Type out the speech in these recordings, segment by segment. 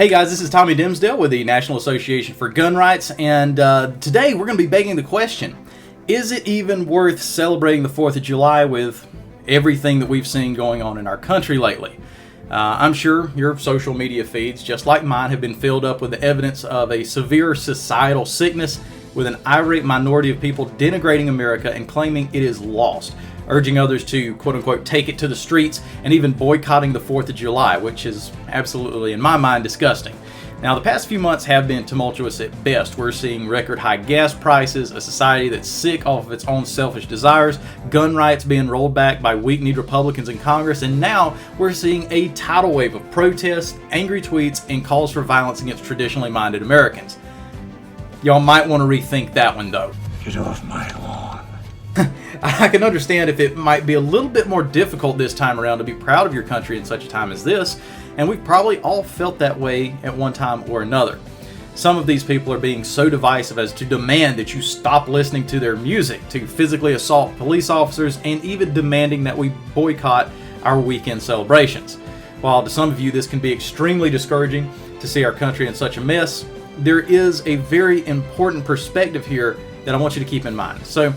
Hey guys, this is Tommy Dimsdale with the National Association for Gun Rights, and today we're going to be begging the question, is it even worth celebrating the 4th of July with everything that we've seen going on in our country lately? I'm sure your social media feeds, just like mine, have been filled up with the evidence of a severe societal sickness with an irate minority of people denigrating America and claiming it is lost, urging others to, quote-unquote, take it to the streets, and even boycotting the 4th of July, which is absolutely, in my mind, disgusting. Now, the past few months have been tumultuous at best. We're seeing record-high gas prices, a society that's sick off of its own selfish desires, gun rights being rolled back by weak-kneed Republicans in Congress, and now we're seeing a tidal wave of protests, angry tweets, and calls for violence against traditionally minded Americans. Y'all might want to rethink that one, though. Get off my lawn. I can understand if it might be a little bit more difficult this time around to be proud of your country in such a time as this, and we've probably all felt that way at one time or another. Some of these people are being so divisive as to demand that you stop listening to their music, to physically assault police officers, and even demanding that we boycott our weekend celebrations. While to some of you this can be extremely discouraging to see our country in such a mess, there is a very important perspective here that I want you to keep in mind. So,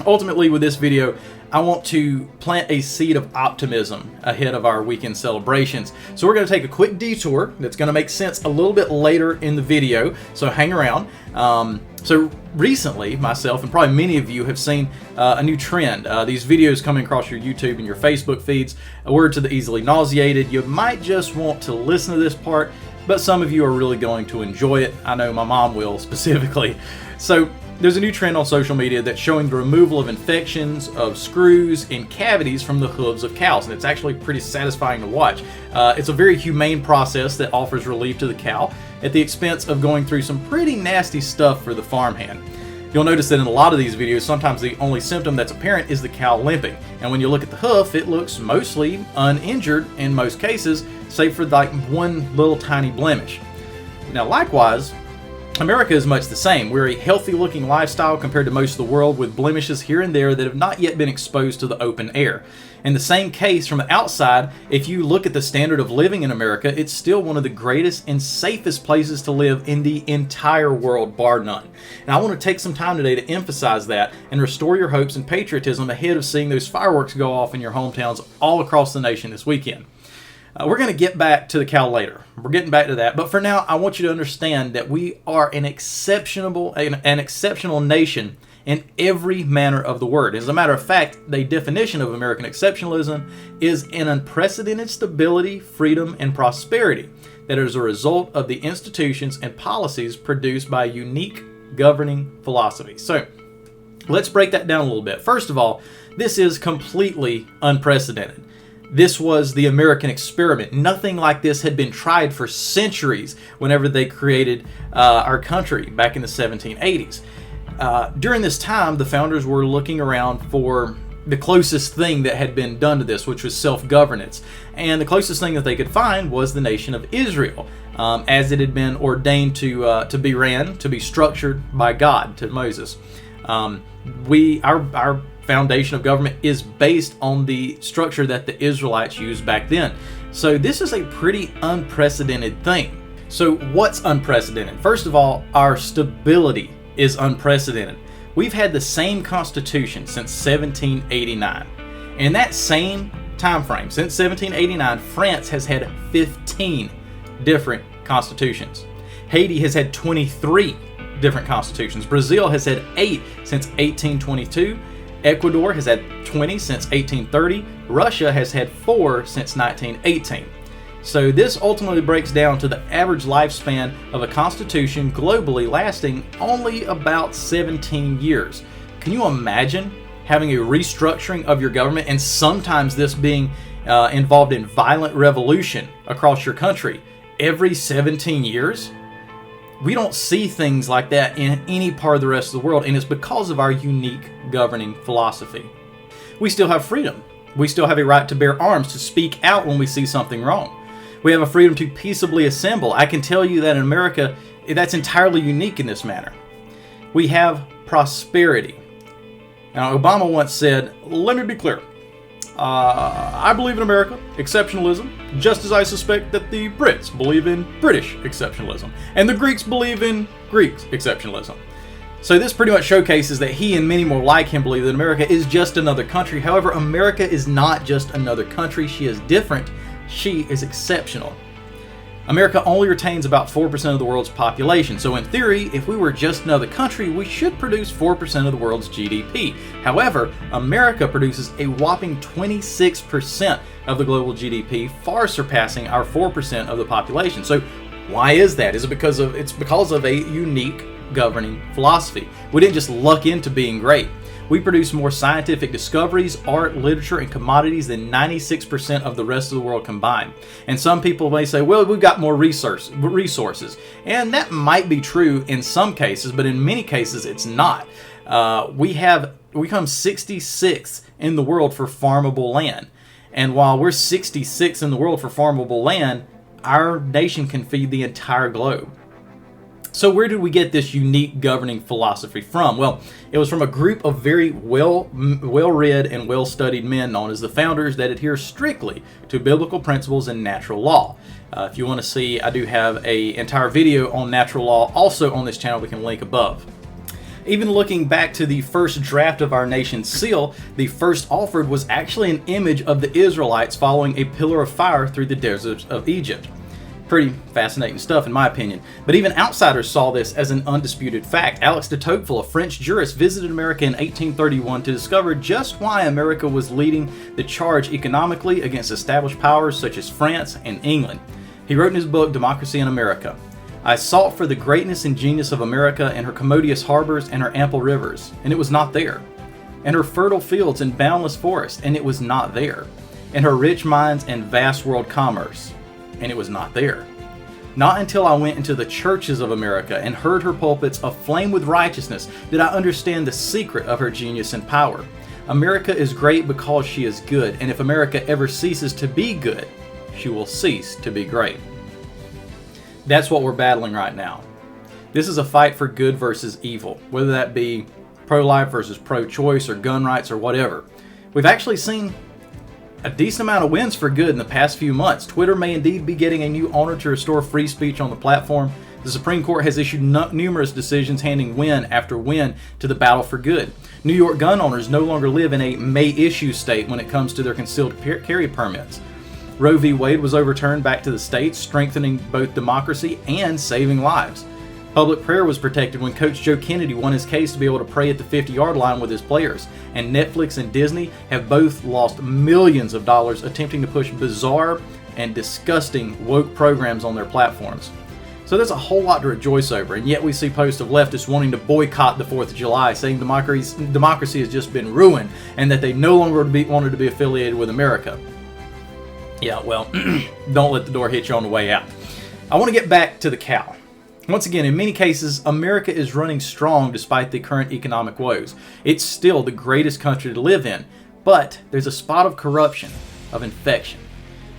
ultimately, with this video, I want to plant a seed of optimism ahead of our weekend celebrations. So we're going to take a quick detour that's going to make sense a little bit later in the video, so hang around. So recently, myself and probably many of you have seen a new trend. These videos coming across your YouTube and your Facebook feeds, a word to the easily nauseated. You might just want to listen to this part, but some of you are really going to enjoy it. I know my mom will specifically. So there's a new trend on social media that's showing the removal of infections, of screws, and cavities from the hooves of cows, and it's actually pretty satisfying to watch. It's a very humane process that offers relief to the cow at the expense of going through some pretty nasty stuff for the farmhand. You'll notice that in a lot of these videos, sometimes the only symptom that's apparent is the cow limping, and when you look at the hoof, it looks mostly uninjured in most cases, save for like one little tiny blemish. Now, likewise, America is much the same. We're a healthy-looking lifestyle compared to most of the world, with blemishes here and there that have not yet been exposed to the open air. In the same case, from the outside, if you look at the standard of living in America, it's still one of the greatest and safest places to live in the entire world, bar none. And I want to take some time today to emphasize that and restore your hopes and patriotism ahead of seeing those fireworks go off in your hometowns all across the nation this weekend. We're going to get back to the cow later. We're getting back to that. But for now, I want you to understand that we are an exceptional nation in every manner of the word. As a matter of fact, the definition of American exceptionalism is an unprecedented stability, freedom, and prosperity that is a result of the institutions and policies produced by a unique governing philosophy. So, let's break that down a little bit. First of all, this is completely unprecedented. This was the American experiment. Nothing like this had been tried for centuries whenever they created our country back in the 1780s. During this time, the founders were looking around for the closest thing that had been done to this, which was self-governance. And the closest thing that they could find was the nation of Israel, as it had been ordained to be structured by God, to Moses. Our foundation of government is based on the structure that the Israelites used back then. So this is a pretty unprecedented thing. So what's unprecedented? First of all, our stability is unprecedented. We've had the same constitution since 1789. In that same time frame, since 1789, France has had 15 different constitutions. Haiti has had 23 different constitutions. Brazil has had 8 since 1822. Ecuador has had 20 since 1830. Russia has had 4 since 1918. So this ultimately breaks down to the average lifespan of a constitution globally lasting only about 17 years. Can you imagine having a restructuring of your government and sometimes this being involved in violent revolution across your country every 17 years? We don't see things like that in any part of the rest of the world, and it's because of our unique governing philosophy. We still have freedom. We still have a right to bear arms, to speak out when we see something wrong. We have a freedom to peaceably assemble. I can tell you that in America, that's entirely unique in this manner. We have prosperity. Now, Obama once said, "Let me be clear. I believe in America, exceptionalism, just as I suspect that the Brits believe in British exceptionalism, and the Greeks believe in Greek exceptionalism. So this pretty much showcases that he and many more like him believe that America is just another country. However, America is not just another country. She is different. She is exceptional. America only retains about 4% of the world's population. So in theory, if we were just another country, we should produce 4% of the world's GDP. However, America produces a whopping 26% of the global GDP, far surpassing our 4% of the population. So why is that? Is it because of a unique governing philosophy? We didn't just luck into being great. We produce more scientific discoveries, art, literature, and commodities than 96% of the rest of the world combined. And some people may say, well, we've got more resources. And that might be true in some cases, but in many cases it's not. We come 66th in the world for farmable land. And while we're 66th in the world for farmable land, our nation can feed the entire globe. So where did we get this unique governing philosophy from? Well, it was from a group of very well-read and well-studied men known as the Founders that adhere strictly to biblical principles and natural law. If you want to see, I do have an entire video on natural law also on this channel we can link above. Even looking back to the first draft of our nation's seal, the first offered was actually an image of the Israelites following a pillar of fire through the deserts of Egypt. Pretty fascinating stuff in my opinion. But even outsiders saw this as an undisputed fact. Alex de Tocqueville, a French jurist, visited America in 1831 to discover just why America was leading the charge economically against established powers such as France and England. He wrote in his book, Democracy in America, "I sought for the greatness and genius of America and her commodious harbors and her ample rivers, and it was not there. And her fertile fields and boundless forests, and it was not there. And her rich mines and vast world commerce, and it was not there. Not until I went into the churches of America and heard her pulpits aflame with righteousness did I understand the secret of her genius and power. America is great because she is good, and if America ever ceases to be good, she will cease to be great." That's what we're battling right now. This is a fight for good versus evil, whether that be pro-life versus pro-choice or gun rights or whatever. We've actually seen a decent amount of wins for good in the past few months. Twitter may indeed be getting a new owner to restore free speech on the platform. The Supreme Court has issued numerous decisions handing win after win to the battle for good. New York gun owners no longer live in a may-issue state when it comes to their concealed carry permits. Roe v. Wade was overturned back to the states, strengthening both democracy and saving lives. Public prayer was protected when Coach Joe Kennedy won his case to be able to pray at the 50-yard line with his players. And Netflix and Disney have both lost millions of dollars attempting to push bizarre and disgusting woke programs on their platforms. So there's a whole lot to rejoice over, and yet we see posts of leftists wanting to boycott the 4th of July, saying democracy has just been ruined and that they no longer wanted to be affiliated with America. Yeah, well, don't let the door hit you on the way out. I want to get back to the cow. Once again, in many cases, America is running strong despite the current economic woes. It's still the greatest country to live in, but there's a spot of corruption, of infection.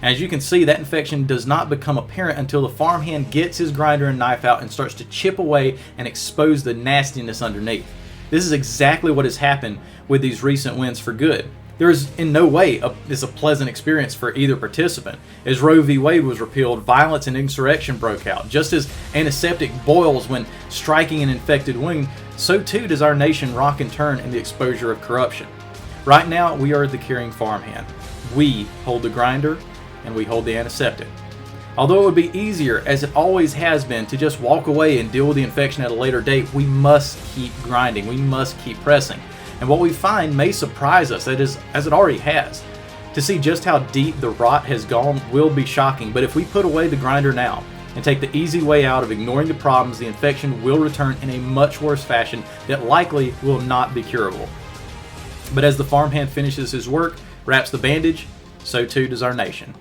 As you can see, that infection does not become apparent until the farmhand gets his grinder and knife out and starts to chip away and expose the nastiness underneath. This is exactly what has happened with these recent wins for good. There is in no way a pleasant experience for either participant. As Roe v. Wade was repealed, violence and insurrection broke out. Just as antiseptic boils when striking an infected wound, so too does our nation rock and turn in the exposure of corruption. Right now, we are the caring farmhand. We hold the grinder, and we hold the antiseptic. Although it would be easier, as it always has been, to just walk away and deal with the infection at a later date, we must keep grinding. We must keep pressing. And what we find may surprise us, as it already has. To see just how deep the rot has gone will be shocking, but if we put away the grinder now and take the easy way out of ignoring the problems, the infection will return in a much worse fashion that likely will not be curable. But as the farmhand finishes his work, wraps the bandage, so too does our nation.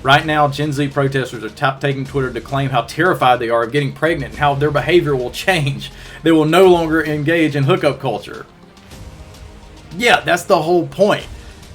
Right now, Gen Z protesters are taking Twitter to claim how terrified they are of getting pregnant and how their behavior will change. They will no longer engage in hookup culture. Yeah, that's the whole point.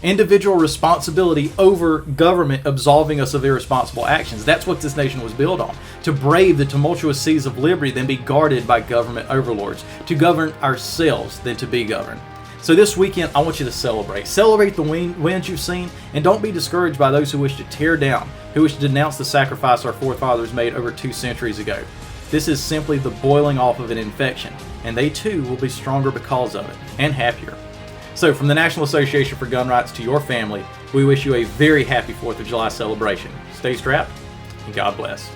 Individual responsibility over government absolving us of irresponsible actions. That's what this nation was built on. To brave the tumultuous seas of liberty, then be guarded by government overlords. To govern ourselves, then to be governed. So this weekend, I want you to celebrate. Celebrate the wins you've seen, and don't be discouraged by those who wish to tear down, who wish to denounce the sacrifice our forefathers made over 2 centuries ago. This is simply the boiling off of an infection, and they too will be stronger because of it, and happier. So from the National Association for Gun Rights to your family, we wish you a very happy 4th of July celebration. Stay strapped, and God bless.